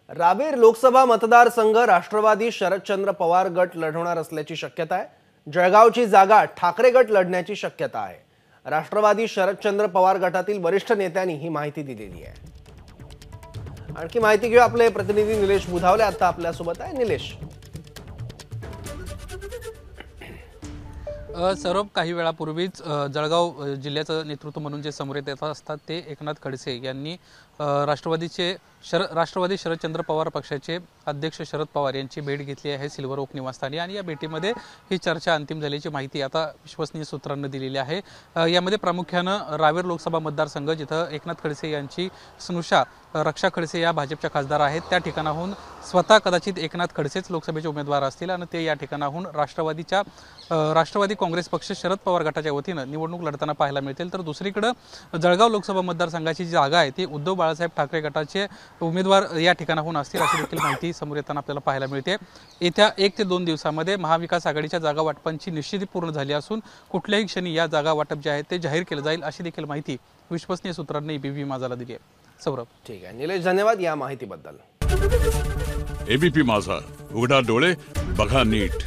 रावेर लोकसभा मतदारसंघ राष्ट्रवादी शरदचंद्र पवार गट लढवणार असल्याची शक्यता आहे। जळगावची जागा ठाकरे गट लढण्याची शक्यता आहे। राष्ट्रवादी शरदचंद्र पवार गटातील वरिष्ठ नेत्यांनी ही माहिती दिलेली आहे। आणखी माहिती घेऊ आपले प्रतिनिधी निलेश बुधावले आता आपल्या सोबत आहे। निलेश, सर्व काही वेळापूर्वीच जळगाव जिल्ह्याचं नेतृत्व म्हणून जे समोर येत असतात ते एकनाथ खडसे यांनी राष्ट्रवादी शरदचंद्र पवार पक्षाचे अध्यक्ष शरद पवार यांची भेट घेतली आहे सिल्वर ओक निवासस्थानी, आणि या भेटीमध्ये ही चर्चा अंतिम झाल्याची माहिती आता विश्वसनीय सूत्रांनी दिलेली आहे। यामध्ये प्रामुख्यानं रावेर लोकसभा मतदारसंघ जिथं एकनाथ खडसे यांची स्नुषा रक्षा खडसे या भाजपच्या खासदार आहेत, त्या ठिकाणाहून स्वतः कदाचित एकनाथ खडसेच लोकसभेचे उमेदवार असतील आणि ते या ठिकाणाहून राष्ट्रवादी काँग्रेस पक्ष शरद पवार गटाच्या वतीनं निवडणूक लढताना पाहायला मिळतील। तर दुसरीकडे जळगाव लोकसभा मतदारसंघाची जी जागा आहे ती उद्धव बाळासाहेब ठाकरे गटाचे उमेदवार या ठिकाणाहून असतील अशी देखील माहिती समोर येताना आपल्याला पाहायला मिळते। येत्या 1 ते 2 दिवसांमध्ये महाविकास आघाडीच्या जागा वाटपांची निश्चिती पूर्ण झाली असून कुठल्याही क्षणी या जागा वाटप जे आहे ते जाहीर केलं जाईल अशी देखील माहिती विश्वसनीय सूत्रांनी बीबी माझाला दिली आहे। सौरभ, ठीक आहे निलेश, धन्यवाद या माहितीबद्दल। एबीपी माझा, उघडा डोळे बघा नीट।